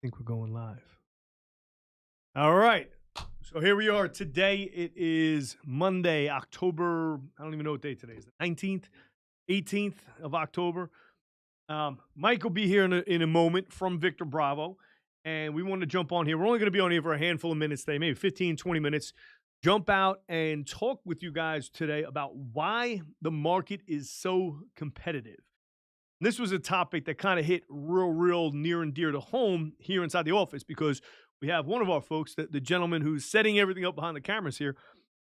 Think we're going live. All right. So here we are. Today it is Monday, October. I don't even know what day today is. The 19th, 18th of October. Mike will be here in a moment from Victor Bravo. And we want to jump on here. We're only going to be on here for a handful of minutes today, maybe 15, 20 minutes. Jump out and talk with you guys today about why the market is so competitive. This was a topic that kind of hit real near and dear to home here inside the office because we have one of our folks, the gentleman who's setting everything up behind the cameras here,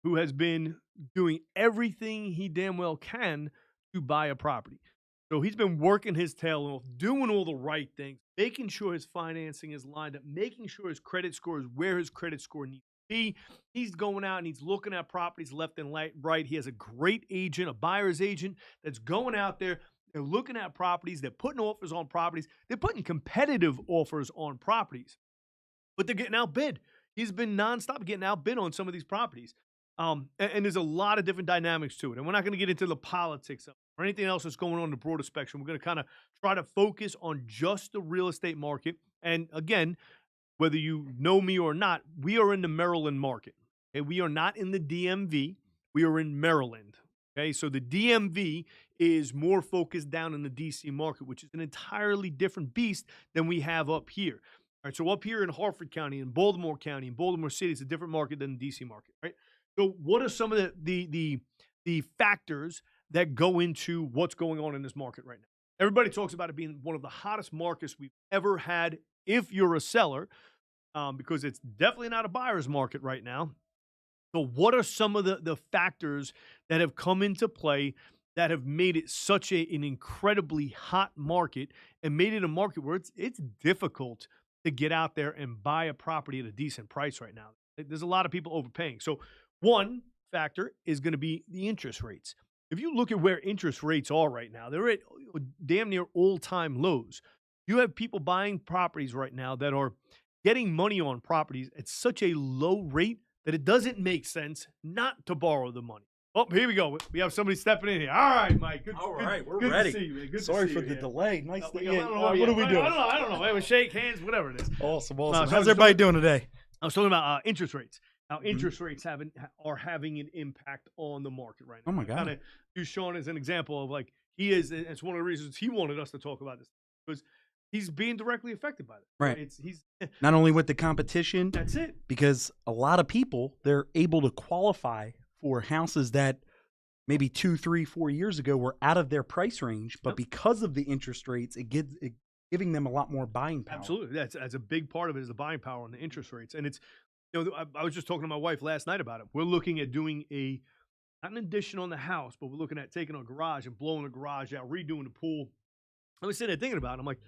who has been doing everything he damn well can to buy a property. So he's been working his tail off, doing all the right things, making sure his financing is lined up, making sure his credit score is where his credit score needs to be. He's going out and he's looking at properties left and right. He has a great agent, a buyer's agent that's going out there. They're looking at properties. They're putting offers on properties. They're putting competitive offers on properties, but they're getting outbid. He's been nonstop getting outbid on some of these properties. And there's a lot of different dynamics to it. And we're not going to get into the politics of or anything else that's going on in the broader spectrum. We're going to kind of try to focus on just the real estate market. And again, whether you know me or not, we are in the Maryland market. Okay? We are not in the DMV. We are in Maryland. Okay, so the DMV is more focused down in the DC market, which is an entirely different beast than we have up here. All right, so up here in Harford County, in Baltimore County, in Baltimore City, it's a different market than the DC market, right? So what are some of the factors that go into what's going on in this market right now? Everybody talks about it being one of the hottest markets we've ever had if you're a seller. because it's definitely not a buyer's market right now. So, what are some of the factors that have come into play that have made it such an incredibly hot market and made it a market where it's difficult to get out there and buy a property at a decent price right now? There's a lot of people overpaying. So, one factor is going to be the interest rates. If you look at where interest rates are right now, they're at damn near all-time lows. You have people buying properties right now that are getting money on properties at such a low rate that it doesn't make sense not to borrow the money. Oh, here we go. We have somebody stepping in here. All right, Mike. We're good ready. To see you, man. Good Sorry to see for you, the man. delay. Nice to What you. are we doing? I don't know. We'll shake hands, whatever it is. Awesome. So How's everybody doing today? I was talking about interest rates. Now, interest rates are having an impact on the market right now. Oh, my God. Kind of use Sean as an example of like it's one of the reasons he wanted us to talk about this because he's being directly affected by this. Right. He's Not only with the competition. That's it. Because a lot of people, they're able to qualify for houses that maybe 2, 3, 4 years ago were out of their price range. But because of the interest rates, it giving them a lot more buying power. Absolutely. That's a big part of it is the buying power and the interest rates. And it's, I was just talking to my wife last night about it. We're looking at doing not an addition on the house, but we're looking at taking a garage and blowing the garage out, redoing the pool. I was sitting there thinking about it. I'm like,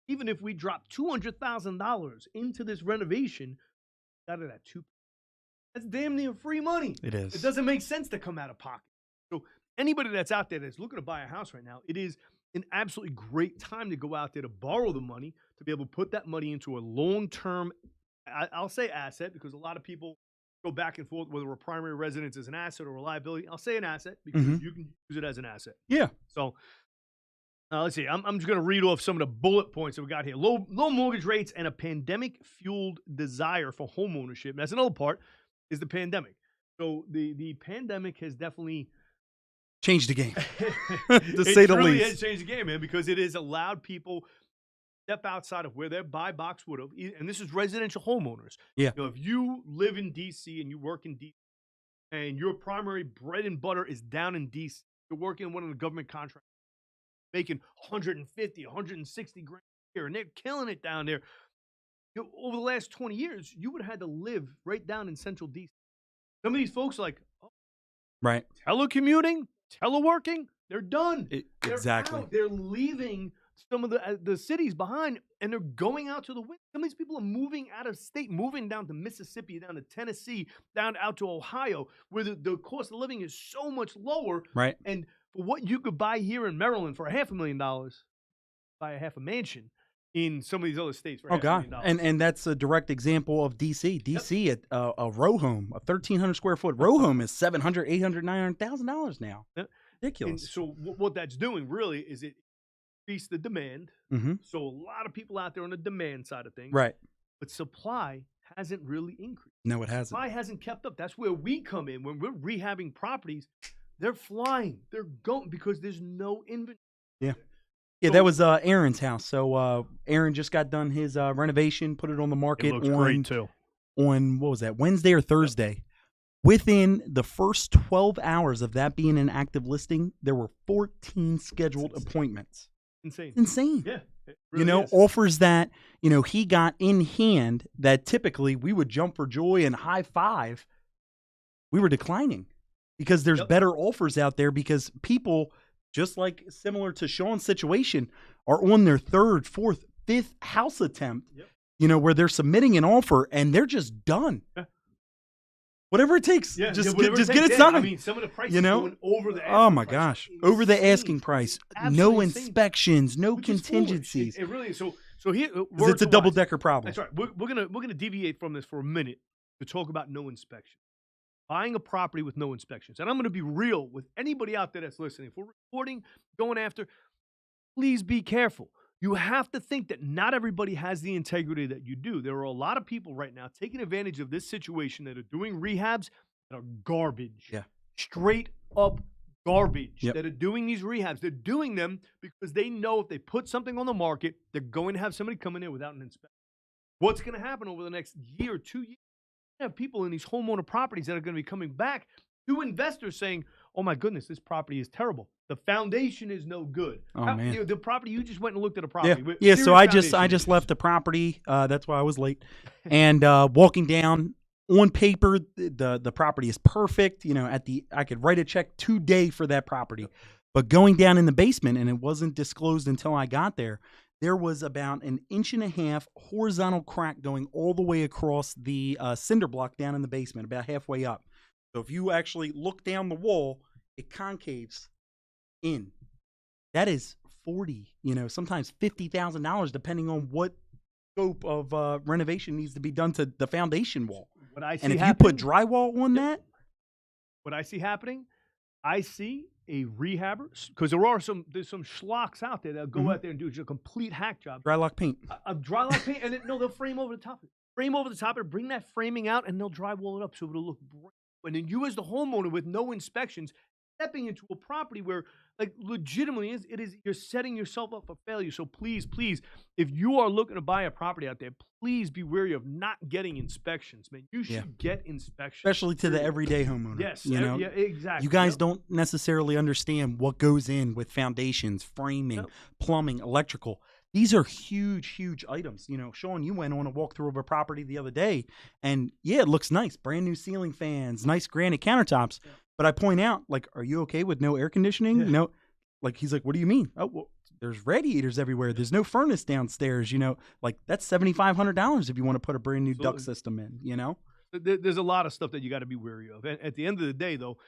even if we drop $200,000 into this renovation, got it at $2. That's damn near free money. It is. It doesn't make sense to come out of pocket. So anybody that's out there that's looking to buy a house right now, it is an absolutely great time to go out there to borrow the money, to be able to put that money into a long-term, I'll say asset, because a lot of people go back and forth whether a primary residence is an asset or a liability. I'll say an asset because you can use it as an asset. Yeah. So let's see. I'm just going to read off some of the bullet points that we got here. Low mortgage rates and a pandemic-fueled desire for home ownership. That's another part, is the pandemic. So the pandemic has definitely changed the game, to say the least. It has changed the game, man, because it has allowed people step outside of where their buy box would have. And this is residential homeowners. Yeah. If you live in D.C. and you work in D.C. and your primary bread and butter is down in D.C., you're working in one of the government contracts, making 150, 160 grand a year, and they're killing it down there. Over the last 20 years, you would have had to live right down in central D.C. Some of these folks are like, right, telecommuting, teleworking, they're done. Exactly. They're leaving some of the cities behind, and they're going out to the wind. Some of these people are moving out of state, moving down to Mississippi, down to Tennessee, down out to Ohio, where the cost of living is so much lower. Right. And for what you could buy here in Maryland for $500,000, buy a half a mansion in some of these other states for $500,000. And that's a direct example of DC. DC at a row home, a 1,300 square foot row home is $700,000, $800,000, $900,000 now. Ridiculous. And so what that's doing really is it increase the demand. So a lot of people out there on the demand side of things. Right. But supply hasn't really increased. No, it hasn't. Supply hasn't kept up. That's where we come in. When we're rehabbing properties, they're flying. They're going because there's no inventory. Yeah. Yeah, that was Aaron's house. So Aaron just got done his renovation, put it on the market. It looks great too. On, what was that, Wednesday or Thursday? Within the first 12 hours of that being an active listing, there were 14 scheduled appointments. Insane. Insane. Yeah. It really is. Offers that, he got in hand that typically we would jump for joy and high five. We were declining because there's better offers out there because people, just like similar to Sean's situation, are on their third, fourth, fifth house attempt, where they're submitting an offer and they're just done. Yeah. Whatever it takes, just get it done. I mean, some of the prices going over the asking oh my price. Gosh, over the asking price. Absolutely no insane. Inspections, no Which contingencies. It really is. So here, it's a double decker problem. That's right. We're gonna deviate from this for a minute to talk about no inspection. Buying a property with no inspections. And I'm going to be real with anybody out there that's listening. If we're reporting, going after, please be careful. You have to think that not everybody has the integrity that you do. There are a lot of people right now taking advantage of this situation that are doing rehabs that are garbage. Yeah. Straight up garbage Yep. that are doing these rehabs. They're doing them because they know if they put something on the market, they're going to have somebody come in there without an inspection. What's going to happen over the next year or 2 years? Have people in these homeowner properties that are going to be coming back to investors saying, oh my goodness, this property is terrible. The foundation is no good. Oh, man. The property, you just went and looked at a Yeah, property. yeah. So Serious I foundation just issues. left the property. That's why I was late. And walking down, on paper, the property is perfect. You know, I could write a check today for that property. But going down in the basement, and it wasn't disclosed until I got there, there was about an 1.5 inch horizontal crack going all the way across the cinder block down in the basement, about halfway up. So if you actually look down the wall, it concaves in. That is 40, sometimes $50,000, depending on what scope of renovation needs to be done to the foundation wall. What I see And if happening, you put drywall on that, what I see happening, I see a rehabber, because there's some schlocks out there that go out there and do just a complete hack job. dry lock paint. A dry lock paint, and they'll frame over the top of it. Frame over the top of it, bring that framing out, and they'll drywall it up so it'll look bright. And then you as the homeowner with no inspections, stepping into a property where, like, legitimately you're setting yourself up for failure. So please, if you are looking to buy a property out there, please be wary of not getting inspections, man. You should get inspections. Especially to the everyday homeowner. Yes, yeah, exactly. You guys don't necessarily understand what goes in with foundations, framing, plumbing, electrical. These are huge, huge items. Sean, you went on a walkthrough of a property the other day, and it looks nice. Brand new ceiling fans, nice granite countertops. Yeah. But I point out, like, are you okay with no air conditioning? Yeah. No. Like, he's like, what do you mean? Oh, well, there's radiators everywhere. There's no furnace downstairs. Like, that's $7,500 if you want to put a brand new duct system in. There's a lot of stuff that you got to be wary of. And at the end of the day, though,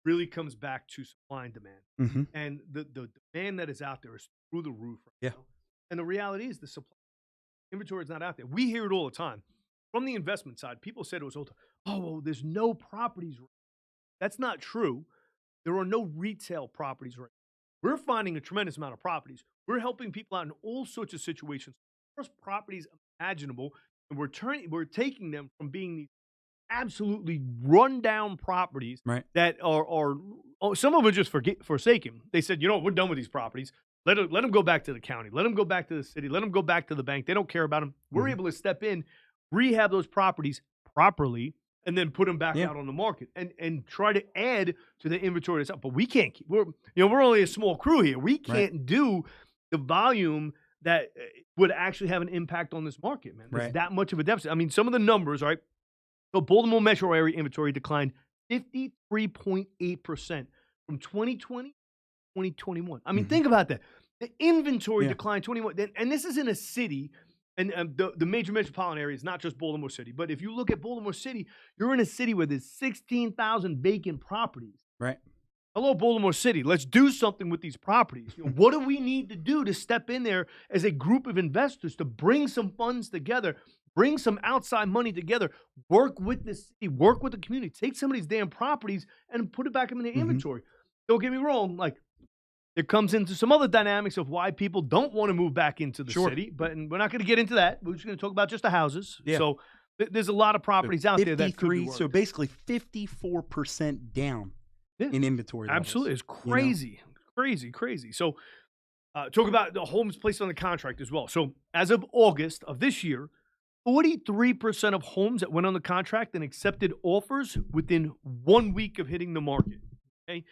really comes back to supply and demand. Mm-hmm. And the demand that is out there is through the roof right now. And the reality is the supply inventory is not out there. We hear it all the time. From the investment side, people say to us all the time, oh, well, there's no properties. That's not true. There are no retail properties right now. We're finding a tremendous amount of properties. We're helping people out in all sorts of situations. First properties imaginable, and we're taking them from being these absolutely rundown properties that are some of them are just forsaken. They said, we're done with these properties. Let them go back to the county. Let them go back to the city. Let them go back to the bank. They don't care about them. We're able to step in, rehab those properties properly, and then put them back out on the market and try to add to the inventory that's up. But we can't keep. We're only a small crew here. We can't do the volume that would actually have an impact on this market, man. There's that much of a deficit. I mean, some of the numbers, right? So Baltimore metro area inventory declined 53.8% from 2020 to 2021. I mean, think about that. The inventory declined 21. And this is in a city, and the major metropolitan area is not just Baltimore City. But if you look at Baltimore City, you're in a city where there's 16,000 vacant properties. Right. Hello, Baltimore City. Let's do something with these properties. What do we need to do to step in there as a group of investors to bring some funds together, bring some outside money together, work with the city, work with the community, take some of these damn properties and put it back in the inventory. Don't get me wrong. Like, it comes into some other dynamics of why people don't want to move back into the city, but we're not going to get into that. We're just going to talk about just the houses. Yeah. So there's a lot of properties out there that could be worked. So basically 54% down in inventory levels. Absolutely. It's crazy. Crazy. So talk about the homes placed on the contract as well. So as of August of this year, 43% of homes that went on the contract and accepted offers within 1 week of hitting the market. Okay?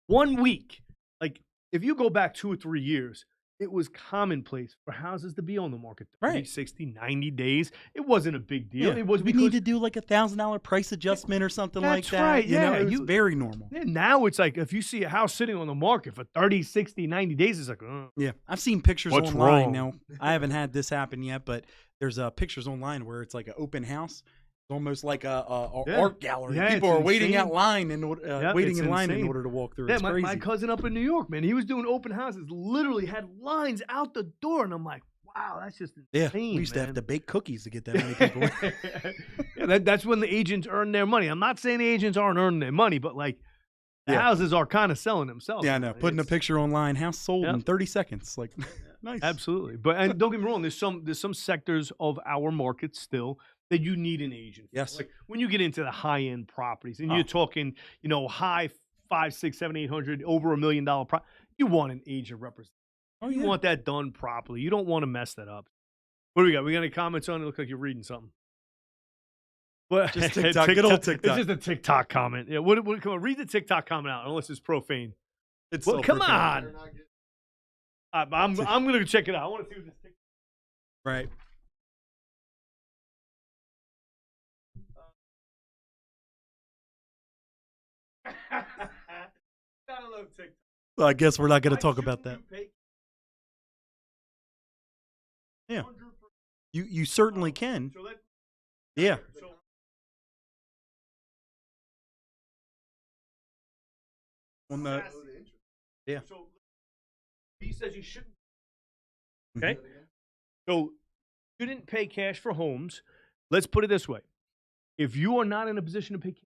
1 week. Like, if you go back 2 or 3 years, it was commonplace for houses to be on the market 30, 60, 90 days. It wasn't a big deal. It was we need to do like $1,000 price adjustment or something like that. Right. It was very normal. Yeah, now it's like if you see a house sitting on the market for 30, 60, 90 days, it's like, yeah. I've seen pictures online. Now, I haven't had this happen yet, but there's pictures online where it's like an open house. Almost like a art gallery. People are waiting in line in order to walk through. Yeah, it's crazy. My cousin up in New York, man, he was doing open houses. Literally had lines out the door, and I'm like, wow, that's just insane. We used to have to bake cookies to get that many people. That's when the agents earn their money. I'm not saying the agents aren't earning their money, but like the houses are kind of selling themselves. Yeah, I know. Putting a picture online, house sold in 30 seconds. Like, nice. Absolutely. But don't get me wrong, there's some sectors of our market still that you need an agent. Yes. Like when you get into the high end properties and you're talking, high 5, 6, 7, 800, over $1 million, you want an agent representative. You want that done properly. You don't want to mess that up. What do we got? We got any comments on it? It looks like you're reading something. What? Just TikTok, good old TikTok. It's just a TikTok comment. Yeah. Come on, read the TikTok comment out, unless it's profane. It's Well, so come profane. on. I'm gonna check it out. I want to see what this TikTok. Right. Gotta love TikTok. Well, I guess we're not going to Why talk about shouldn't that. you pay Yeah. 100%? You certainly can. So Yeah. So On the yeah. So he says you shouldn't. Mhm. Okay. So you didn't pay cash for homes. Let's put it this way: if you are not in a position to pay cash,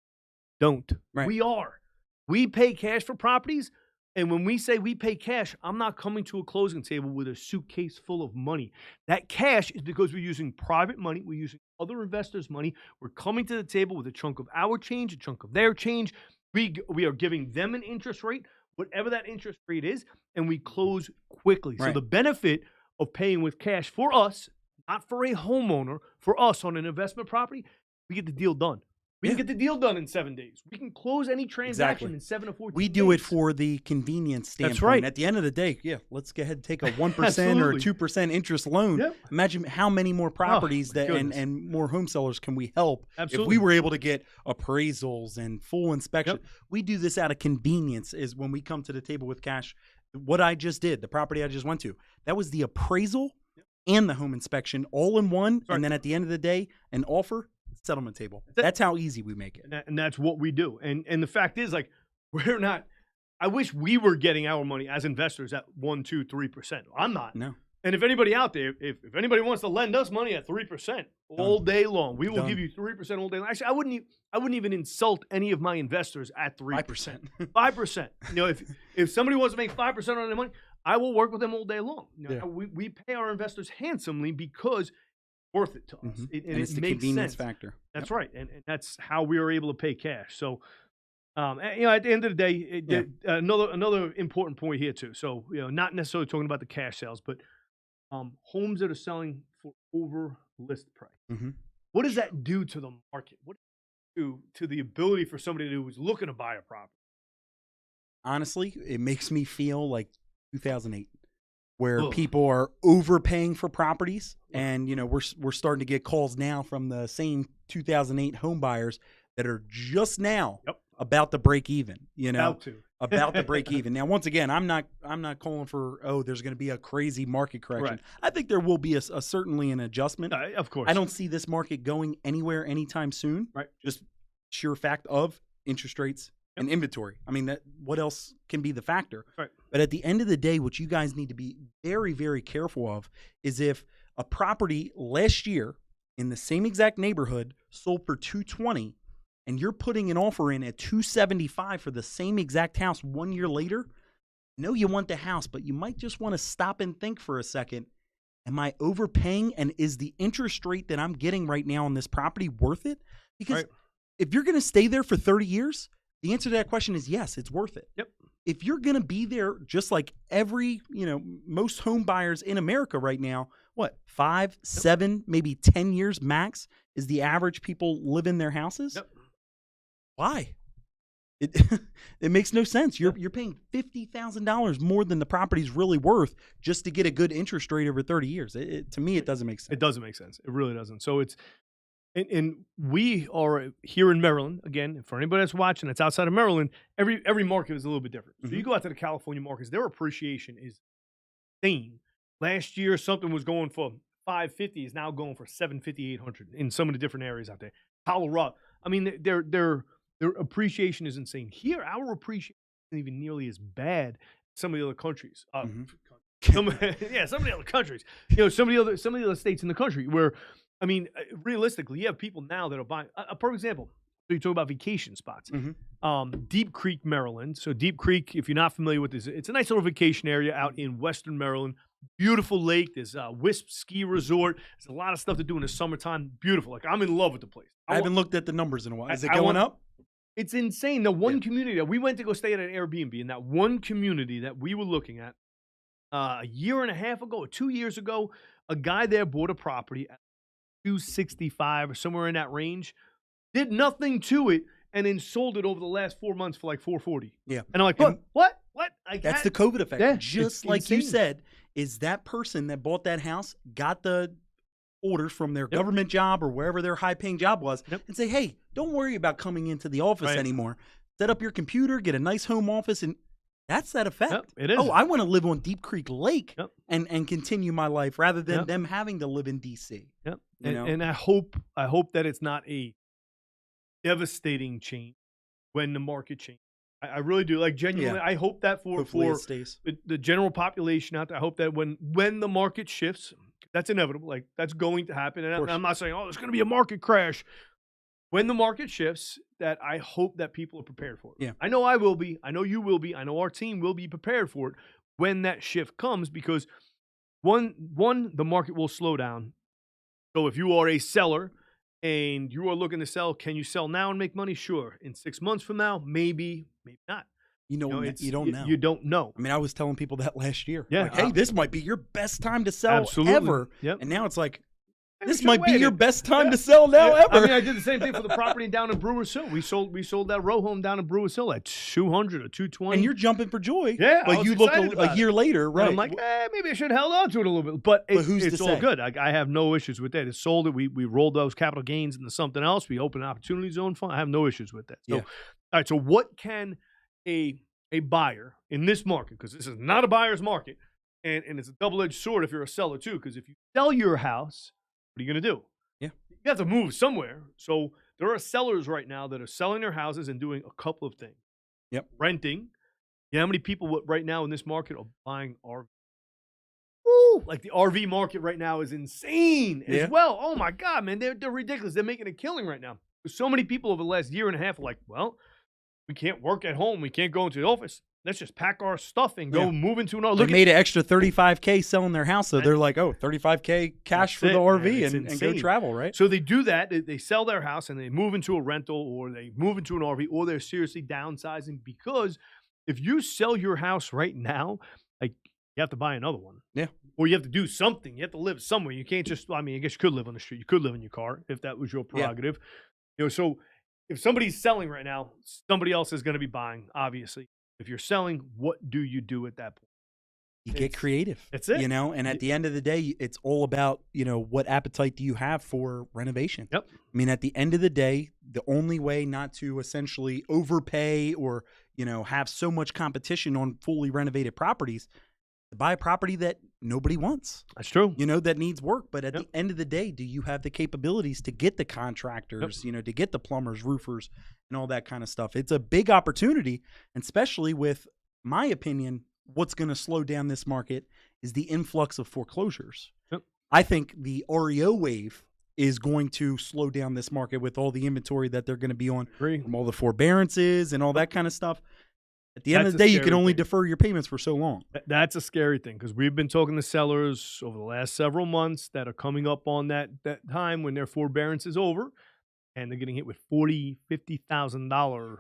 don't. Right. We are. We pay cash for properties. And when we say we pay cash, I'm not coming to a closing table with a suitcase full of money. That cash is because we're using private money. We're using other investors' money. We're coming to the table with a chunk of our change, a chunk of their change. We are giving them an interest rate, whatever that interest rate is, and we close quickly. So Right. the benefit of paying with cash for us, not for a homeowner, for us on an investment property, we get the deal done. We can get the deal done in 7 days. We can close any transaction Exactly. in 7 to 14 We days. do it for the convenience standpoint. That's right. At the end of the day, yeah, let's go ahead and take a 1% or a Absolutely. 2% interest loan. Yep. Imagine how many more properties my that goodness. and more home sellers can we help Absolutely. if we were able to get appraisals and full inspection. Yep. We do this out of convenience is when we come to the table with cash. What I just did, the property I just went to, that was the appraisal and the home inspection all in one. Right. And then at the end of the day, an offer, settlement table. That's how easy we make it. And that's what we do. And the fact is, like, we're not. I wish we were getting our money as investors at 1%, 2%, 3%. I'm not. No. And if anybody out there, if anybody wants to lend us money at 3% all day long, we will Done. give you 3% all day long. Actually, I wouldn't even insult any of my investors at 3%. 5%. You know, if somebody wants to make 5% on their money, I will work with them all day long. You know, Yeah. we pay our investors handsomely because worth it to us. Mhm. And it's it the makes convenience sense. factor. That's right, and that's how we are able to pay cash. So, you know, at the end of the day, another important point here too. So, you know, not necessarily talking about the cash sales, but homes that are selling for over list price. Mhm. What does that do to the market? What does it do to the ability for somebody who is looking to buy a property? Honestly, it makes me feel like 2008, where Ugh. people are overpaying for properties, and you know we're starting to get calls now from the same 2008 home buyers that are just now about to break even. You know, about to break even. Now, once again, I'm not calling for there's going to be a crazy market correction. Right. I think there will be a certainly an adjustment. Of course, I don't see this market going anywhere anytime soon. Right. Just sheer fact of interest rates and inventory. I mean, what else can be the factor? Right. But at the end of the day, what you guys need to be very, very careful of is if a property last year in the same exact neighborhood sold for $220 and you're putting an offer in at $275 for the same exact house 1 year later, I know you want the house, but you might just want to stop and think for a second. Am I overpaying? And is the interest rate that I'm getting right now on this property worth it? Because if you're going to stay there for 30 years, the answer to that question is yes, it's worth it. Yep. If you're going to be there just like most home buyers in America right now, what, 5, 7, maybe 10 years max is the average people live in their houses? Yep. Why? It it makes no sense. You're paying $50,000 more than the property's really worth just to get a good interest rate over 30 years. To me, it doesn't make sense. It doesn't make sense. It really doesn't. So it's, and we are here in Maryland, again, for anybody that's watching that's outside of Maryland, every market is a little bit different. So you go out to the California markets, their appreciation is insane. Last year, something was going for $550, is now going for $750, $800 in some of the different areas out there. Colorado, I mean, their appreciation is insane. Here, our appreciation isn't even nearly as bad as some of the other countries. Some of the other countries. You know, some of the other states in the country where, I mean, realistically, you have people now that are buying. A perfect example. So you talk about vacation spots. Deep Creek, Maryland. So Deep Creek, if you're not familiar with this, it's a nice little vacation area out in Western Maryland. Beautiful lake. There's a Wisp ski resort. There's a lot of stuff to do in the summertime. Beautiful. Like, I'm in love with the place. I haven't looked at the numbers in a while. Is it going up? It's insane. The one community that we went to go stay at an Airbnb, in that one community that we were looking at a year and a half ago or 2 years ago, a guy there bought a property at $265 or somewhere in that range. did nothing to it, and then sold it over the last 4 months for like 440. Yeah. And I'm like, And what? that's the COVID effect. Yeah, Just it's like you insane. said, is that person that bought that house got the orders from their Yep. government job or wherever their high-paying job was, Yep. and say, hey, don't worry about coming into the office Right. anymore. Set up your computer, get a nice home office, and that's that effect. Yep, it is. Oh, I want to live on Deep Creek Lake Yep. and continue my life rather than Yep. them having to live in D.C. Yep. You know? And I hope that it's not a devastating change when the market changes. I really do. Like, genuinely, Yeah. I hope that Hopefully for it stays. the general population out there, I hope that when the market shifts, that's inevitable. Like, that's going to happen. And course. I'm not saying, oh, there's going to be a market crash. When the market shifts, that I hope that people are prepared for it. Yeah. I know I will be. I know you will be. I know our team will be prepared for it when that shift comes, because one, the market will slow down. So if you are a seller and you are looking to sell, can you sell now and make money? Sure. In 6 months from now, maybe not. You don't know. You don't know. I mean, I was telling people that last year. Yeah, Like, hey, this might be your best time to sell Absolutely. ever. Yep. And now it's like, Hey, this we might should be wait your it. best time Yeah. to sell now Yeah, ever. I mean, I did the same thing for the property down in Brewers Hill. We sold that row home down in Brewers Hill at 200 or 220. And you're jumping for joy. Yeah, I But was you look excited a about year later, And right? I'm like, maybe I should have held on to it a little bit. But who's it's to all say? good. I have no issues with that. It's sold it. We rolled those capital gains into something else. We opened an opportunity zone fund. I have no issues with that. So, Yeah. all right. So what can a buyer in this market, because this is not a buyer's market, and it's a double-edged sword if you're a seller too, because if you sell your house, what are you going to do? Yeah. You have to move somewhere. So there are sellers right now that are selling their houses and doing a couple of things. Yep. Renting. You know how many people right now in this market are buying RV? Woo! Like, the RV market right now is insane Yeah. as well. Oh my God, man. They're ridiculous. They're making a killing right now. So many people over the last year and a half are like, well, we can't work at home. We can't go into the office. Let's just pack our stuff and go Yeah. move into another. They Look made an extra $35K selling their house, so they're like, oh, $35K cash That's for the it, RV man. It's and go insane. travel, right? So they do that. They sell their house and they move into a rental, or they move into an RV, or they're seriously downsizing, because if you sell your house right now, like, you have to buy another one. Yeah. Or you have to do something. You have to live somewhere. You can't just, I mean, I guess you could live on the street. You could live in your car if that was your prerogative. You know, so if somebody's selling right now, somebody else is going to be buying, obviously. If you're selling, what do you do at that point? You get creative. That's it. You know, and at the end of the day, it's all about, you know, what appetite do you have for renovation? Yep. I mean, at the end of the day, the only way not to essentially overpay or, you know, have so much competition on fully renovated properties, to buy a property that nobody wants. That's true. You know, that needs work. But at Yep. the end of the day, do you have the capabilities to get the contractors, you know, to get the plumbers, roofers, and all that kind of stuff? It's a big opportunity, and especially with, my opinion, what's going to slow down this market is the influx of foreclosures. Yep. I think the REO wave is going to slow down this market with all the inventory that they're going to be on Agree. from all the forbearances and all that kind of stuff. At the end of That's the a day, you can scary only thing. defer your payments for so long. That's a scary thing, because we've been talking to sellers over the last several months that are coming up on that time when their forbearance is over, and they're getting hit with $40,000-$50,000.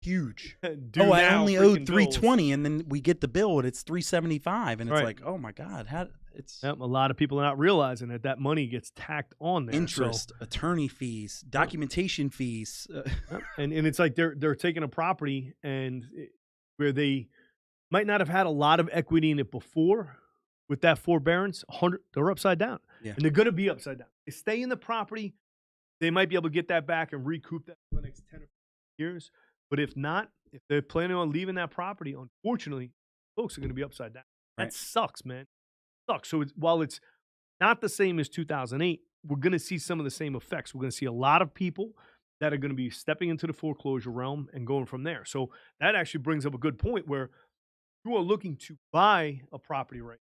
Huge. due Oh, I now only freaking owed bills. $320, and then we get the bill and it's $375, and it's Right. like, oh my God, how it's Yep, a lot of people are not realizing that money gets tacked on there. So, interest, attorney fees, documentation fees. yep, and it's like they're taking a property where they might not have had a lot of equity in it before. With that forbearance, they're upside down, Yeah. and they're going to be upside down. They stay in the property, they might be able to get that back and recoup that for the next 10 or 15 years. But if not, if they're planning on leaving that property, unfortunately, folks are going to be upside down. That Right. sucks, man. Sucks. So while it's not the same as 2008, we're going to see some of the same effects. We're going to see a lot of people that are going to be stepping into the foreclosure realm and going from there. So that actually brings up a good point, where you are looking to buy a property right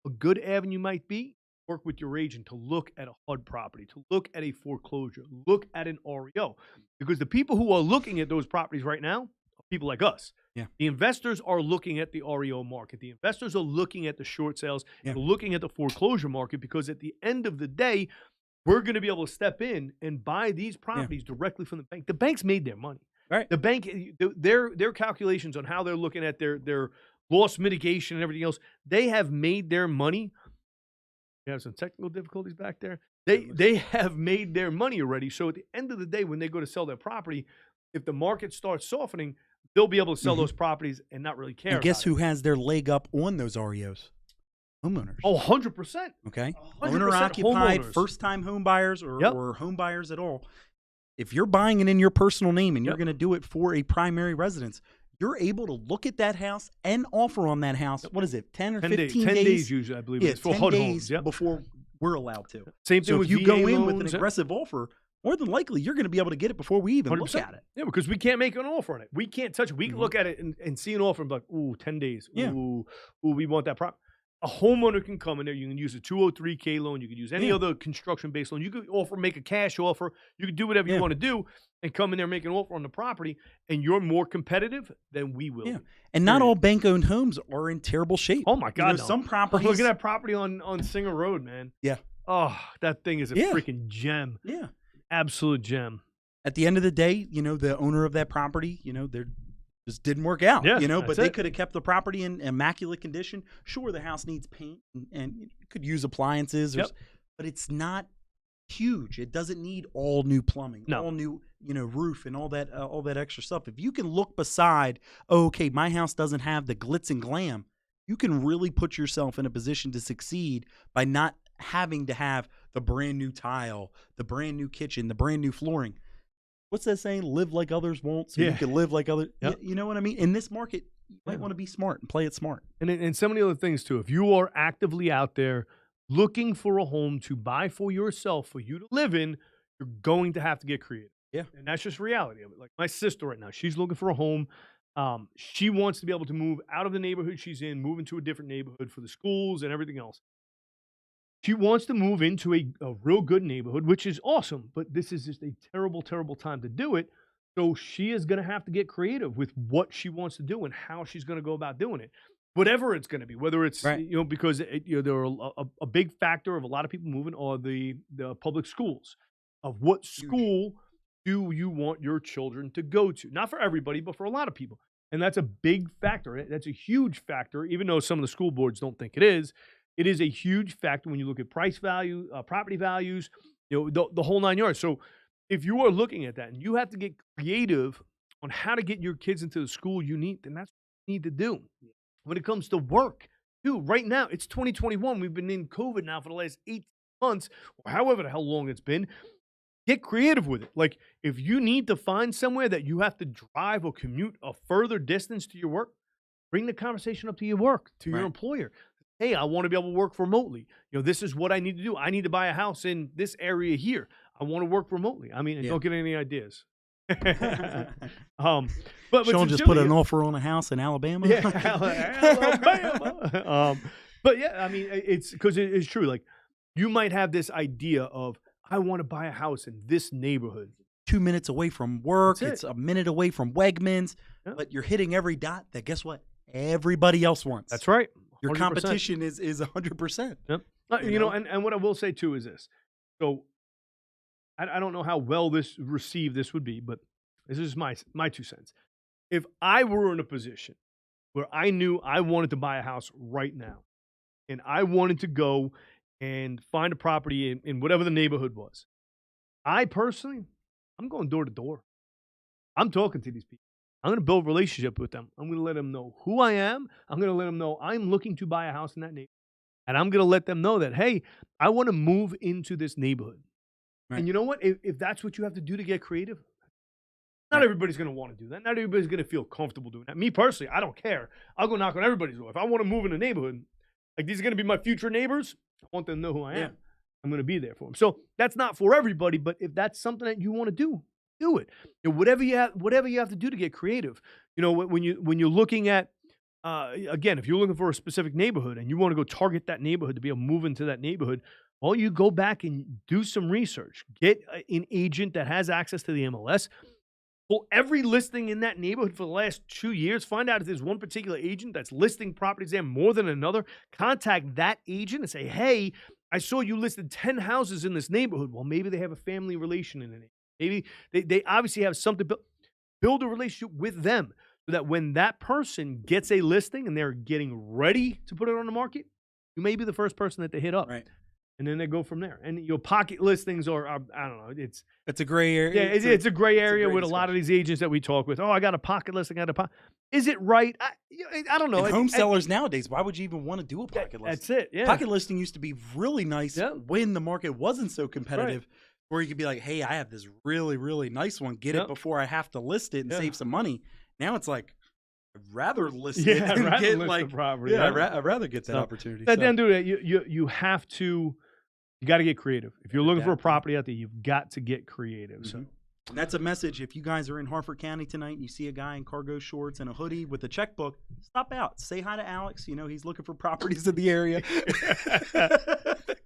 now. A good avenue might be work with your agent to look at a HUD property, to look at a foreclosure, look at an REO. Because the people who are looking at those properties right now are people like us. Yeah. The investors are looking at the REO market. The investors are looking at the short sales, Yeah. and looking at the foreclosure market, because at the end of the day, we're going to be able to step in and buy these properties directly from the bank. The banks made their money. Right. The bank, their calculations on how they're looking at their loss mitigation and everything else, they have made their money You have some technical difficulties back there. Goodness. They have made their money already. So at the end of the day, when they go to sell their property, if the market starts softening, they'll be able to sell Mhm. those proproperties and not really care And guess about who has their leg up on those REOs? Homeowners. Oh, 100%. Okay. 100% Owner occupied, homeowners. first time home buyers Yep. or home buyers at all. If you're buying it in your personal name and you're Yep. going to do it for a primary residence, you're able to look at that house and offer on that house. What is it, 10 or 10 15 10 days? days usually, I believe. Yeah, It's for 10 HUD days homes. Yep. before we're allowed to. Same thing So with if you VA go in with loans, an yep. aggressive offer, more than likely you're going to be able to get it before we even look 100%. at it. Yeah, because we can't make an offer on it. We can't touch it. We can look at it and see an offer and be like, ooh, 10 days. Yeah. Ooh, we want that property. A homeowner can come in there. You can use a 203K loan. You can use any Yeah. other construction-based loan. You could make a cash offer. You can do whatever you Yeah. want to do and come in there and make an offer on the property, and you're more competitive than we will. Yeah. be. And not Period. all bank-owned homes are in terrible shape. Oh, my God, no. Some I'm properties. looking at property on Singer Road, man. Yeah. Oh, that thing is a Yeah. freaking gem. Yeah. Absolute gem. At the end of the day, the owner of that property, they just didn't work out, Yeah, but that's they it. could have kept the property in immaculate condition. Sure, the house needs paint and you could use appliances, Yep. but it's not huge. It doesn't need all new plumbing, No. all new, roof and all that extra stuff. If you can look beside, okay, my house doesn't have the glitz and glam, you can really put yourself in a position to succeed by not having to have the brand new tile, the brand new kitchen, the brand new flooring. What's that saying? Live like others won't, so you Yeah. can live like others. Yep. You know what I mean? In this market, you might Yeah. want to be smart and play it smart. And so many other things too. If you are actively out there looking for a home to buy for yourself, for you to live in, you're going to have to get creative. Yeah. And that's just reality of it. Like my sister right now, she's looking for a home. She wants to be able to move out of the neighborhood she's in, move into a different neighborhood for the schools and everything else. She wants to move into a real good neighborhood, which is awesome, but this is just a terrible, terrible time to do it. So she is going to have to get creative with what she wants to do and how she's going to go about doing it. Whatever it's going to be, whether it's, Right. because there are a big factor of a lot of people moving are the public schools of what Huge. school do you want your children to go to? Not for everybody, but for a lot of people. And that's a big factor. That's a huge factor, even though some of the school boards don't think it is. It is a huge factor when you look at price value, property values, the whole 9 yards. So if you are looking at that and you have to get creative on how to get your kids into the school you need, then that's what you need to do. When it comes to work, dude, right now, it's 2021. We've been in COVID now for the last 18 months, or however the hell long it's been. Get creative with it. Like, if you need to find somewhere that you have to drive or commute a further distance to your work, bring the conversation up to your work, to your Right. employer. Hey, I want to be able to work remotely. This is what I need to do. I need to buy a house in this area here. I want to work remotely. I mean, and Yeah. don't get any ideas. But Sean just put an offer on a house in Alabama. yeah, Alabama. But yeah, I mean, it's because it is true. Like, you might have this idea of, I want to buy a house in this neighborhood. 2 minutes away from work. That's it. It's a minute away from Wegmans. Yeah. But you're hitting every dot that, guess what? Everybody else wants. That's right. Your 100%. competition is 100%. Yep. You know? And what I will say too is this. So I don't know how well received this would be, but this is my 2 cents. If I were in a position where I knew I wanted to buy a house right now, and I wanted to go and find a property in whatever the neighborhood was, I personally, I'm going door to door. I'm talking to these people. I'm going to build a relationship with them. I'm going to let them know who I am. I'm going to let them know I'm looking to buy a house in that neighborhood. And I'm going to let them know that, hey, I want to move into this neighborhood. Right. And you know what? If that's what you have to do to get creative, not Right. everybody's going to want to do that. Not everybody's going to feel comfortable doing that. Me personally, I don't care. I'll go knock on everybody's door. If I want to move in a neighborhood, like these are going to be my future neighbors, I want them to know who I am. Yeah. I'm going to be there for them. So that's not for everybody, but if that's something that you want to do it. Whatever you have to do to get creative. When you're looking at, again, if you're looking for a specific neighborhood and you want to go target that neighborhood to be able to move into that neighborhood, well, you go back and do some research. Get an agent that has access to the MLS. Pull every listing in that neighborhood for the last 2 years. Find out if there's one particular agent that's listing properties there more than another. Contact that agent and say, hey, I saw you listed 10 houses in this neighborhood. Well, maybe they have a family relation in it. Maybe they obviously have something. Build a relationship with them so that when that person gets a listing and they're getting ready to put it on the market, you may be the first person that they hit up. Right. and then they go from there. And your pocket listings are I don't know. It's a gray area. Yeah, it's a gray area with a discussion. lot of these agents that we talk with. Oh, I got a pocket listing. Is it right? I don't know. And home sellers nowadays, why would you even want to do a pocket listing? That's it. Yeah. Pocket listing used to be really nice when the market wasn't so competitive, where you could be like, hey, I have this really, really nice one. Get it before I have to list it and save some money. Now it's like, I'd rather list it and get the property. Yeah, I'd rather get that opportunity. At the end of it, you have to, you got to get creative. If you're looking for a property out there, you've got to get creative. So. And that's a message. If you guys are in Harford County tonight and you see a guy in cargo shorts and a hoodie with a checkbook, stop out. Say hi to Alex. You know, he's looking for properties in the area.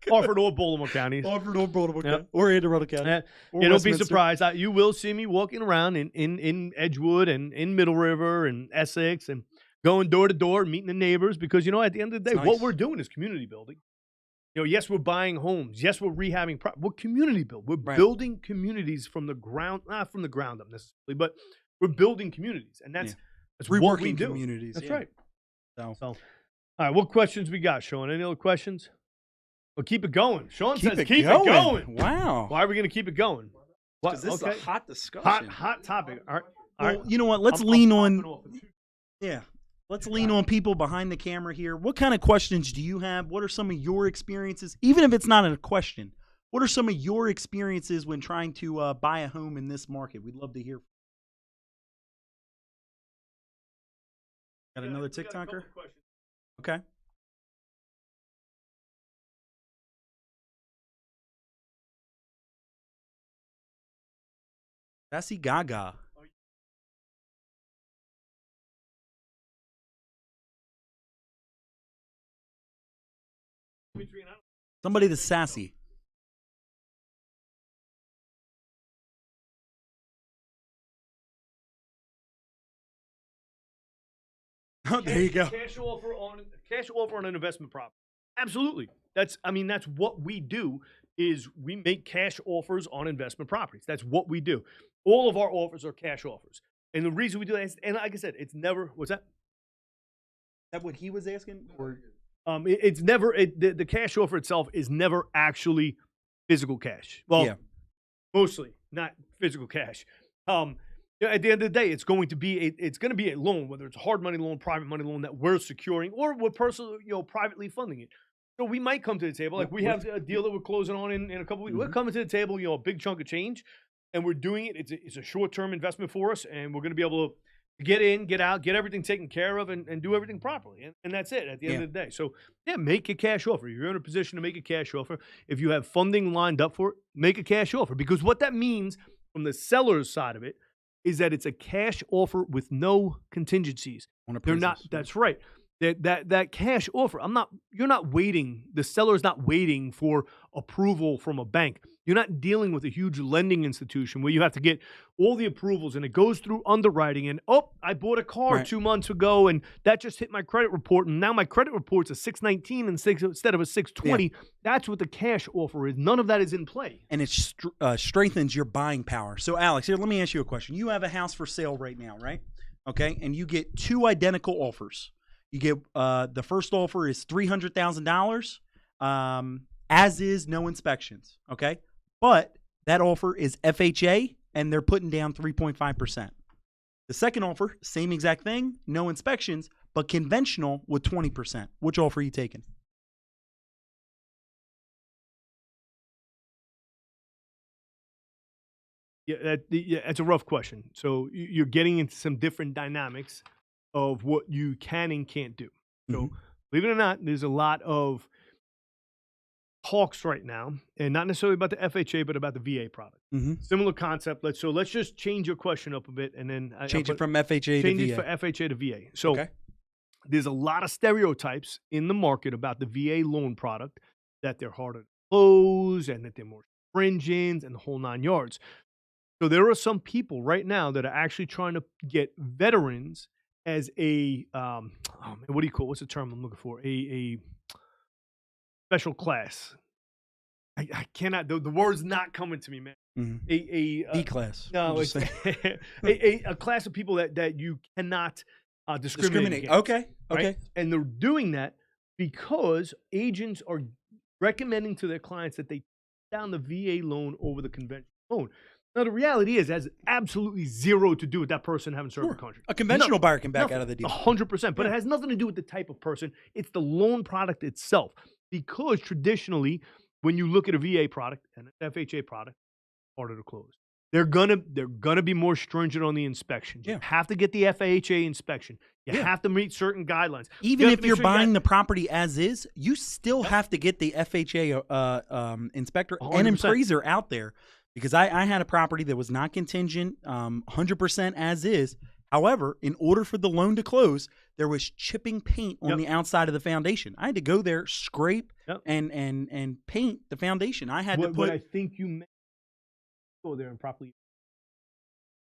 Harford or Baltimore counties. Harford or Baltimore County. Or Anne Arundel County. Don't be surprised. You will see me walking around in Edgewood and in Middle River and Essex and going door to door, meeting the neighbors, because, you know, at the end of the day, what we're doing is community building. You know, yes, we're buying homes. Yes, we're rehabbing. We're community build. We're building communities from the ground, not from the ground up necessarily, but we're building communities, and that's what we do. Communities. That's right. So, all right, what questions we got, Sean? Any other questions? Well, keep it going. Sean says keep it going. Wow. Why are we going to keep it going? Because this is a hot discussion. Hot topic. All right. Well, you know what? Let's lean on. Yeah. Let's lean on people behind the camera here. What kind of questions do you have? What are some of your experiences? Even if it's not a question, what are some of your experiences when trying to buy a home in this market? We'd love to hear. Got another TikToker? Okay. Sassy Gaga. Somebody that's sassy. Oh, there you go. Cash offer on an investment property. Absolutely. That's what we do. Is we make cash offers on investment properties. That's what we do. All of our offers are cash offers, and the reason we do that is, and like I said, it's never. What's that? Is that what he was asking? Or it's never the cash offer itself is never actually physical cash. Well, mostly not physical cash. At the end of the day, it's going to be a loan, whether it's a hard money loan, private money loan that we're securing, or we're personally, privately funding it. So we might come to the table, like we have a deal that we're closing on in a couple of weeks. We're coming to the table, a big chunk of change, and we're doing it. It's a short-term investment for us, and we're going to be able to get in, get out, get everything taken care of, and do everything properly. And that's it at the end of the day. So, make a cash offer. You're in a position to make a cash offer. If you have funding lined up for it, make a cash offer. Because what that means from the seller's side of it is that it's a cash offer with no contingencies. They're not. That's right. That cash offer, you're not waiting. The seller's not waiting for approval from a bank. You're not dealing with a huge lending institution where you have to get all the approvals and it goes through underwriting and, I bought a car 2 months ago and that just hit my credit report and now my credit report's a 619 instead of a 620. Yeah. That's what the cash offer is. None of that is in play. And it strengthens your buying power. So, Alex, here, let me ask you a question. You have a house for sale right now, right? Okay, and you get two identical offers. You get the first offer is $300,000, as is, no inspections. Okay, but that offer is FHA, and they're putting down 3.5%. The second offer, same exact thing, no inspections, but conventional with 20%. Which offer are you taking? Yeah, that's a rough question. So you're getting into some different dynamics of what you can and can't do. So believe it or not, there's a lot of talks right now, and not necessarily about the FHA, but about the VA product. Similar concept. Let's just change your question up a bit, and then change it from FHA to VA. Change it for FHA to VA. So there's a lot of stereotypes in the market about the VA loan product, that they're harder to close and that they're more stringent and the whole 9 yards. So there are some people right now that are actually trying to get veterans as a what do you call it? What's the term I'm looking for? A special class. I cannot. The word's not coming to me, man. B class. No, it's a class of people that you cannot discriminate against. Okay. Right? And they're doing that because agents are recommending to their clients that they take down the VA loan over the conventional loan. Now, the reality is, it has absolutely zero to do with that person having served Sure. the country. A conventional buyer can back Nothing. out of the deal. 100%. But Yeah. it has nothing to do with the type of person. It's the loan product itself. Because traditionally, when you look at a VA product and an FHA product, harder to close. They're gonna be more stringent on the inspections. You Yeah. have to get the FHA inspection. You Yeah. have to meet certain guidelines. Even have if to make you're sure you buying got- the property as is, you still have to get the FHA inspector and 100%. appraiser out there. Because I had a property that was not contingent, 100% as is. However, in order for the loan to close, there was chipping paint on Yep. the outside of the foundation. I had to go there, scrape, Yep. and paint the foundation. I had to what put I think you may go there and properly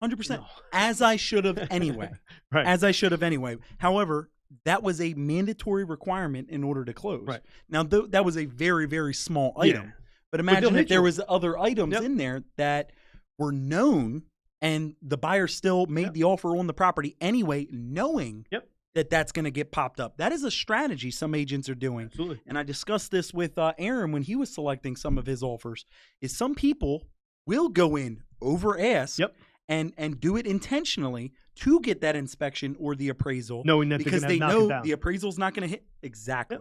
100%, No. as I should have anyway. Right. As I should have anyway. However, that was a mandatory requirement in order to close. Right. Now, that was a very, very small item. Yeah. But they'll imagine hit if there you. was other items Yep. in there that were known and the buyer still made Yep. the offer on the property anyway, knowing Yep. that that's going to get popped up. That is a strategy some agents are doing. Absolutely. And I discussed this with Aaron when he was selecting some of his offers, is some people will go in over ask Yep. and do it intentionally to get that inspection or the appraisal, Knowing that because they're they gonna knock it know down. the appraisal's not going to hit. Exactly.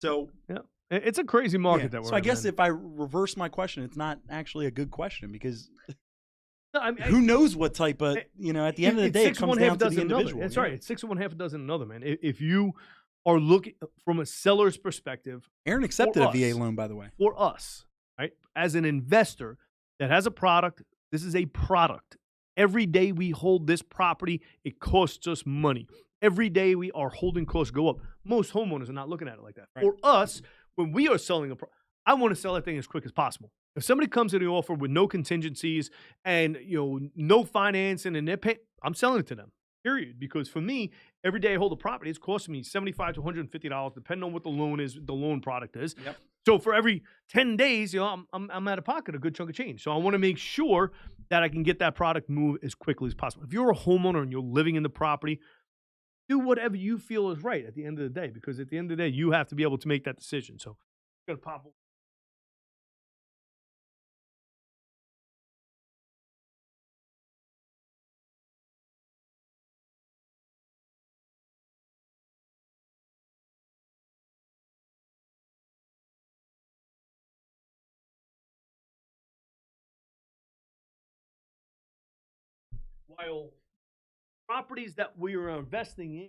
So Yeah. It's a crazy market yeah. that we're So I in, guess man. if I reverse my question, it's not actually a good question, because No, I mean, who knows what type of, at the end of the it's day, it six of comes one, down half to the dozen another. individual. That's yeah. right. It's 6 of one, half a dozen another, man. If you are looking from a seller's perspective, Aaron accepted For a VA us. loan, by the way. for us, right, as an investor that has a product, this is a product. Every day we hold this property, it costs us money. Every day we are holding costs go up. Most homeowners are not looking at it like that. Right. For us, when we are selling I want to sell that thing as quick as possible. If somebody comes in the offer with no contingencies and no financing and they're paying, I'm selling it to them. Period. Because for me, every day I hold a property, it's costing me $75 to $150, depending on what the loan is, the loan product is. Yep. So for every 10 days, I'm out of pocket a good chunk of change. So I want to make sure that I can get that product moved as quickly as possible. If you're a homeowner and you're living in the property, do whatever you feel is right at the end of the day, because at the end of the day, you have to be able to make that decision. So I'm gonna pop. While properties that we are investing in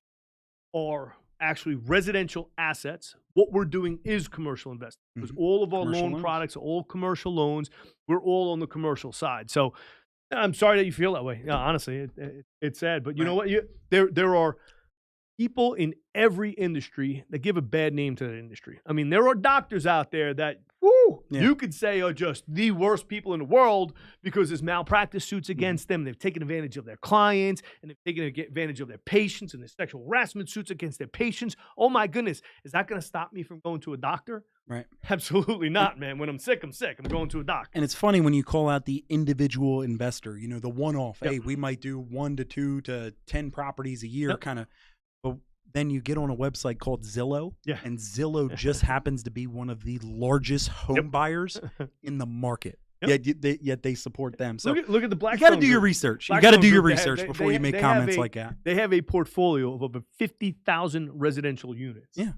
are actually residential assets, what we're doing is commercial investing, because all of our Commercial loan loans. products are all commercial loans. We're all on the commercial side. So I'm sorry that you feel that way. Yeah, honestly, it's sad. But you know what? There are people in every industry that give a bad name to that industry. I mean, there are doctors out there that, you could say are just the worst people in the world because there's malpractice suits against them. They've taken advantage of their clients, and they've taken advantage of their patients, and there's sexual harassment suits against their patients. Oh my goodness. Is that going to stop me from going to a doctor? Right. Absolutely not, man. When I'm sick, I'm sick. I'm going to a doctor. And it's funny when you call out the individual investor, the one-off. Yep. Hey, we might do 1 to 2 to 10 properties a year, Yep. kind of. But then you get on a website called Zillow, Yeah. and Zillow just happens to be one of the largest home buyers in the market. Yep. Yet they support them. So Look at the you Blackstone got to do your group. research. You Blackstone got to do your group, they have- research they- before you make they have comments a- like that. They have a portfolio of over 50,000 residential units. Yeah.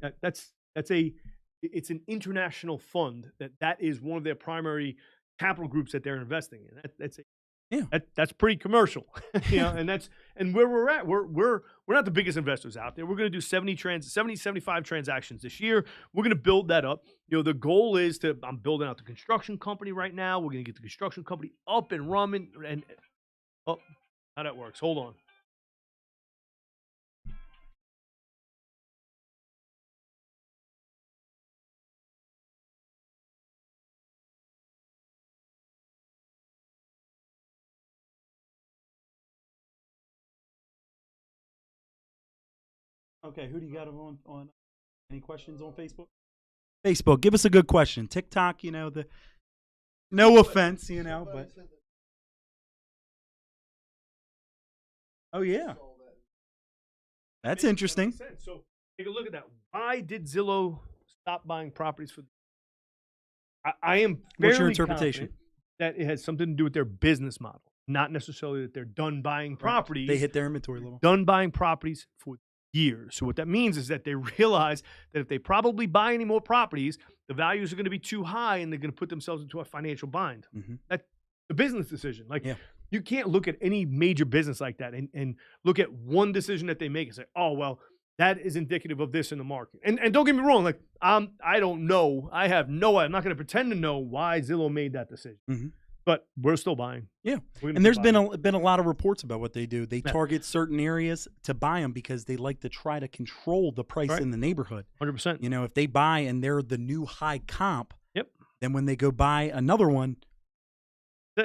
It's an international fund that is one of their primary capital groups that they're investing in. That's pretty commercial, and where we're at, we're not the biggest investors out there. We're going to do 75 transactions this year. We're going to build that up. The goal is I'm building out the construction company right now. We're going to get the construction company up and running. And how that works? Hold on. Okay, who do you got on any questions on Facebook? Facebook, give us a good question. TikTok, no offense, but oh yeah, that's interesting. So take a look at that. Why did Zillow stop buying properties for? I am What's your fairly interpretation? confident that it has something to do with their business model, not necessarily that they're done buying properties. They hit their inventory level. Done buying properties for years. So what that means is that they realize that if they probably buy any more properties, the values are going to be too high and they're going to put themselves into a financial bind. That's a business decision. Like you can't look at any major business like that and look at one decision that they make and say, oh, well, that is indicative of this in the market. And don't get me wrong, like I don't know. I have no idea. I'm not going to pretend to know why Zillow made that decision. But we're still buying. Yeah. And there's been a lot of reports about what they do. They target certain areas to buy them because they like to try to control the price in the neighborhood. 100%. You know, if they buy and they're the new high comp, then when they go buy another one,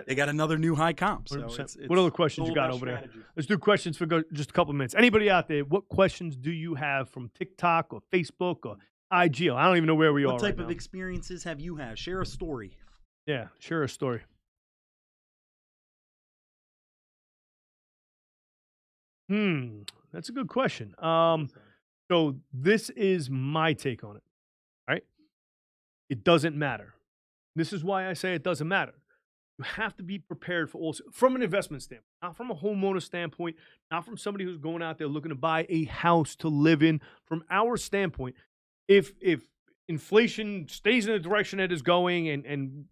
they got another new high comp. So it's what other questions you got over there? Let's do questions for just a couple of minutes. Anybody out there, what questions do you have from TikTok or Facebook or IG? I don't even know where we are. What type of experiences have you had? Share a story. Yeah, share a story. That's a good question. So this is my take on it, right? It doesn't matter. This is why I say it doesn't matter. You have to be prepared for also from an investment standpoint, not from a homeowner standpoint, not from somebody who's going out there looking to buy a house to live in. From our standpoint, if inflation stays in the direction it is going and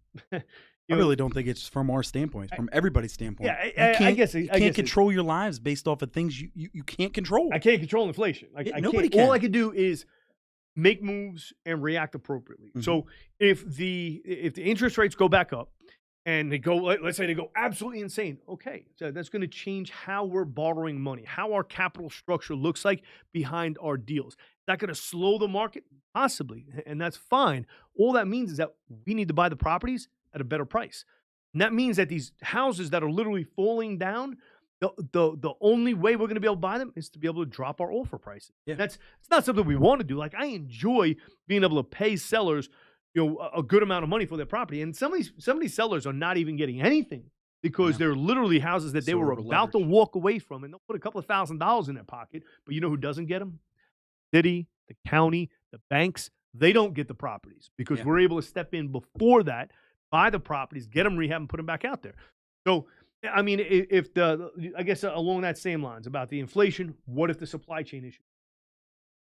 I really don't think it's from our standpoint. It's from everybody's standpoint. Yeah, I guess you can't control your lives based off of things you can't control. I can't control inflation. Like nobody can. All I can do is make moves and react appropriately. So if the interest rates go back up and they go, let's say they go absolutely insane, okay, so that's going to change how we're borrowing money, how our capital structure looks like behind our deals. Is that going to slow the market? Possibly, and that's fine. All that means is that we need to buy the properties at a better price. And that means that these houses that are literally falling down, the only way we're going to be able to buy them is to be able to drop our offer prices. Yeah. It's not something we want to do. Like I enjoy being able to pay sellers, a good amount of money for their property. And some of these sellers are not even getting anything because they're literally houses that they were about to walk away from, and they'll put a couple of $1,000s in their pocket. But you know who doesn't get them? City, the county, the banks. They don't get the properties because we're able to step in before that, buy the properties, get them rehab, and put them back out there. So, I mean, I guess along that same lines about the inflation, what if the supply chain issue?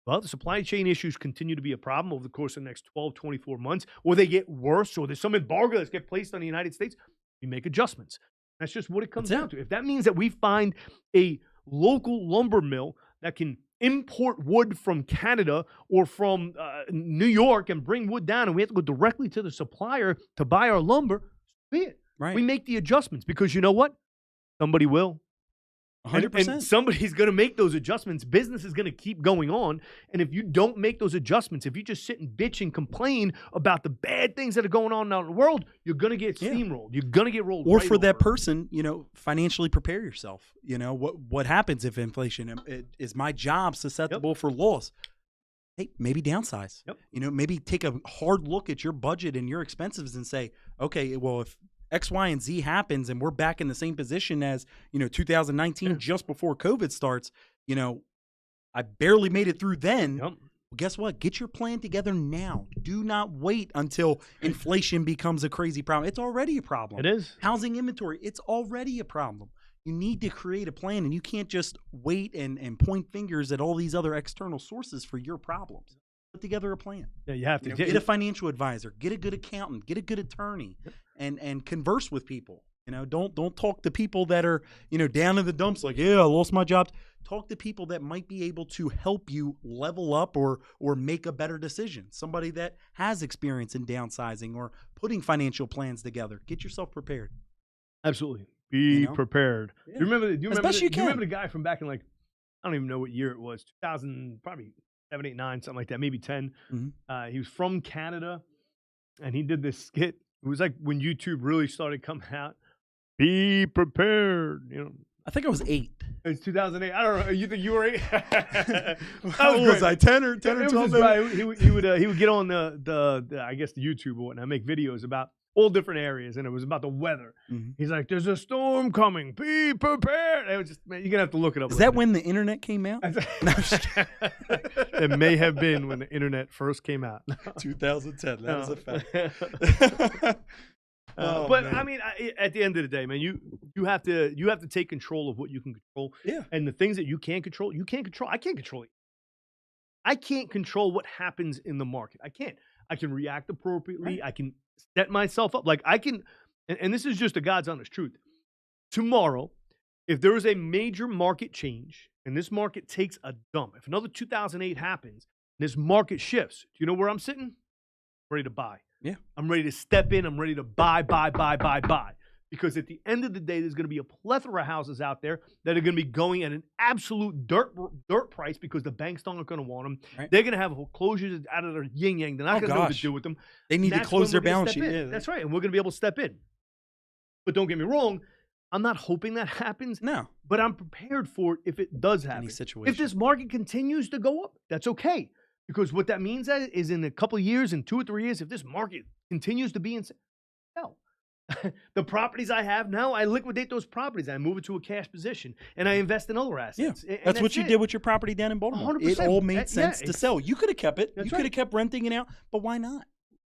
Well, the supply chain issues continue to be a problem over the course of the next 12, 24 months, or they get worse, or there's some embargo that's get placed on the United States. We make adjustments. That's just what it comes down to. If that means that we find a local lumber mill that can import wood from Canada or from New York and bring wood down, and we have to go directly to the supplier to buy our lumber, be it. Right. We make the adjustments because you know what? Somebody will. 100%. And somebody's going to make those adjustments. Business is going to keep going on. And if you don't make those adjustments, if you just sit and bitch and complain about the bad things that are going on out in the world, you're going to get steamrolled. You're going to get rolled. Or for that person, financially prepare yourself. What happens if inflation is my job susceptible for loss? Hey, maybe downsize. Maybe take a hard look at your budget and your expenses and say, okay, well, if X, Y, and Z happens and we're back in the same position as, 2019, just before COVID starts, I barely made it through then. Well, guess what? Get your plan together now. Do not wait until inflation becomes a crazy problem. It's already a problem. It is. Housing inventory, it's already a problem. You need to create a plan, and you can't just wait and point fingers at all these other external sources for your problems. Put together a plan. Yeah, you have to. Get a financial advisor, get a good accountant, get a good attorney, and converse with people. Don't talk to people that are, down in the dumps like, yeah, I lost my job. Talk to people that might be able to help you level up or make a better decision. Somebody that has experience in downsizing or putting financial plans together. Get yourself prepared. Absolutely. Be prepared. Yeah. Do you remember the guy from back in I don't even know what year it was, 2000, probably 7, 8, 9, something like that, maybe 10. Mm-hmm. He was from Canada, and he did this skit. It was like when YouTube really started coming out. Be prepared. I think I was 8. It was 2008. I don't know. You think you were 8? How old was I? 10 or 12? He would get on the I guess the YouTube or whatnot, make videos about all different areas, and it was about the weather. He's like, "There's a storm coming. Be prepared." It was just, man, you're gonna have to look it up. Is that when the internet came out? It may have been when the internet first came out. 2010. That is a fact. But man. I mean, at the end of the day, man, you have to take control of what you can control. Yeah. And the things that you can't control, you can't control. I can't control it. I can't control what happens in the market. I can't. I can react appropriately. Right. I can set myself up. Like I can, and this is just the God's honest truth. Tomorrow, if there is a major market change and this market takes a dump, if another 2008 happens, and this market shifts, do you know where I'm sitting? I'm ready to buy. Yeah. I'm ready to step in. I'm ready to buy. Because at the end of the day, there's going to be a plethora of houses out there that are going to be going at an absolute dirt price because the banks aren't going to want them. Right. They're going to have foreclosures out of their yin yang. They're not going to know what to do with them. They need to close their balance sheet. Yeah, that's right. And we're going to be able to step in. But don't get me wrong. I'm not hoping that happens. No. But I'm prepared for it if it does happen. Any situation. If this market continues to go up, that's okay. Because what that means is in a couple of years, in 2 or 3 years, if this market continues to be insane, hell, the properties I have now, I liquidate those properties. I move it to a cash position, and I invest in other assets. Yeah, that's what you did with your property down in Baltimore. 100%. It all made sense to sell. You could have kept it. You could have right. kept renting it out, but why not?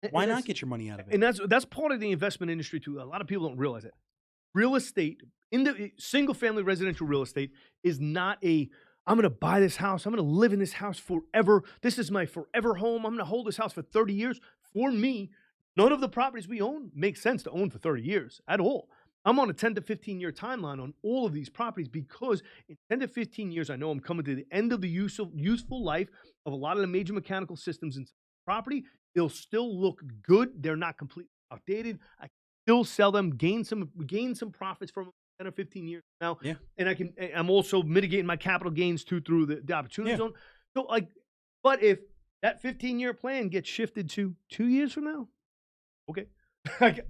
Why not get your money out of it? And that's part of the investment industry too. A lot of people don't realize it. Real estate, in the single-family residential real estate, is not a I'm going to buy this house. I'm going to live in this house forever. This is my forever home. I'm going to hold this house for 30 years. For me, none of the properties we own make sense to own for 30 years at all. I'm on a 10 to 15 year timeline on all of these properties because in 10 to 15 years, I know I'm coming to the end of the useful life of a lot of the major mechanical systems in the property. They'll still look good. They're not completely outdated. I can still sell them, gain some profits from them 10 or 15 years now. Yeah. And I'm also mitigating my capital gains too through the opportunity zone. So but if that 15-year plan gets shifted to 2 years from now, okay.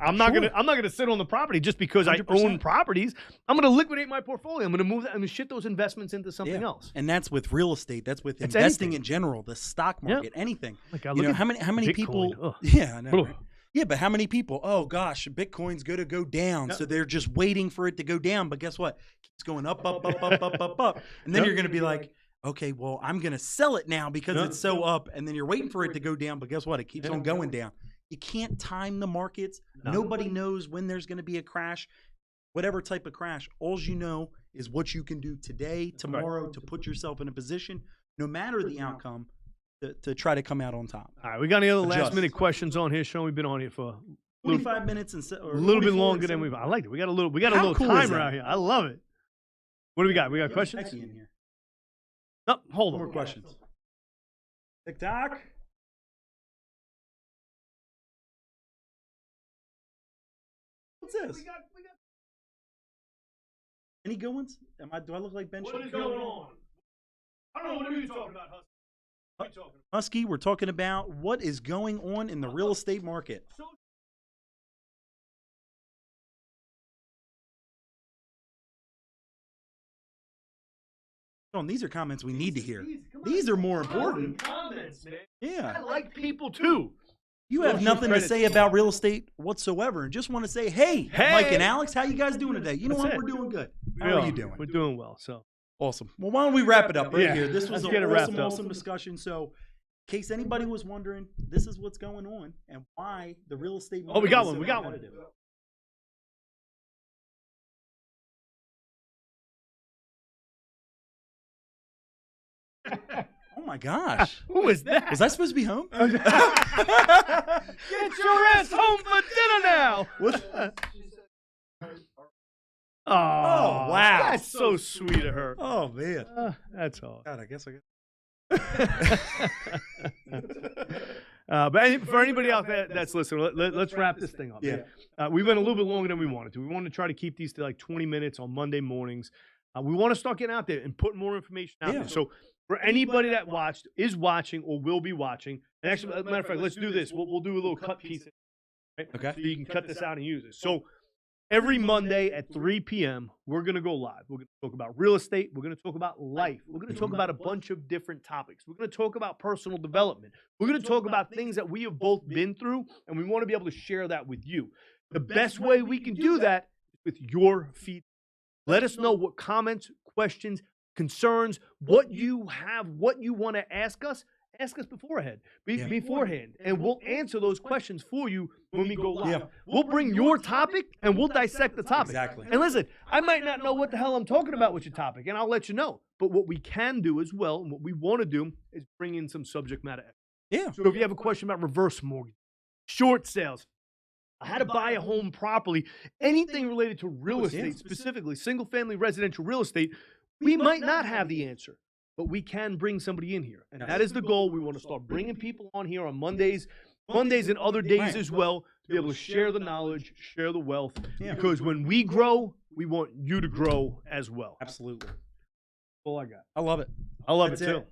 I'm not gonna sit on the property just because 100%. I own properties. I'm gonna liquidate my portfolio. I'm gonna move that. I'm gonna shift those investments into something else. And that's with real estate. That's with investing in general, the stock market, anything. You know, how many Bitcoin. people? Ugh. Yeah, I know. Right? Yeah, but how many people? Oh gosh, Bitcoin's going to go down, so they're just waiting for it to go down. But guess what? It keeps going up, and then you're going to be like, okay, well, I'm going to sell it now because it's so up, and then you're waiting for it to go down. But guess what? It keeps on going down. You can't time the markets. Nobody knows when there's going to be a crash, whatever type of crash. All you know is what you can do today, tomorrow, to put yourself in a position, no matter the outcome, to try to come out on top. All right, we got any other last minute questions on here, Sean? We've been on here for 45 minutes or a little bit longer than I liked it. We got a little cool timer out here. I love it. What do we got? We got questions? In here. No, hold on. More questions. TikTok. What's this? Any good ones? Do I look like Ben? What is going on? I don't know. What are you talking about, Husky, we're talking about what is going on in the real estate market. These are comments we need to hear. These are more important. Comments, man. Yeah. I like people too. You have nothing to say about real estate whatsoever and just want to say, hey, Mike and Alex, how you guys doing today? You know what? We're doing good. How are you doing? We're doing well. So awesome. Well, why don't we wrap it up here? This was an awesome discussion. So in case anybody was wondering, this is what's going on and why the real estate market we got one. We got one. Oh my gosh. Who is that? Was I supposed to be home? Get your ass home for dinner now. Oh, wow. That's so sweet of her. Oh, man. That's all. God, I guess I got. But for anybody out there that's listening, let's wrap this thing up. Yeah. We went a little bit longer than we wanted to. We wanted to try to keep these to like 20 minutes on Monday mornings. We want to start getting out there and putting more information out there. So for anybody that is watching, or will be watching, and actually, as a matter of fact, let's do this. We'll do a little cut piece. Right? Okay. So you can cut this out and use it. So Every Monday at 3 p.m., we're going to go live. We're going to talk about real estate. We're going to talk about life. We're going to talk about a bunch of different topics. We're going to talk about personal development. We're going to talk about things that we have both been through, and we want to be able to share that with you. The best way we can do that is with your feedback. Let us know what comments, questions, concerns, what you have, what you want to ask us. Ask us beforehand, and we'll answer those questions for you when we go live. Yeah. We'll bring your topic, and we'll dissect the topic. Exactly. And listen, I might not know what the hell I'm talking about with your topic, and I'll let you know. But what we can do as well, and what we want to do, is bring in some subject matter experts. Yeah. So if you have a question about reverse mortgage, short sales, how to buy a home properly, anything related to real estate, specifically single-family residential real estate, we might not have the answer. But we can bring somebody in here. And that is the goal. We want to start bringing people on here on Mondays and other days as well, to be able to share the knowledge, share the wealth. Yeah. Because when we grow, we want you to grow as well. Absolutely. That's all I got. I love it. I love That's it too. it.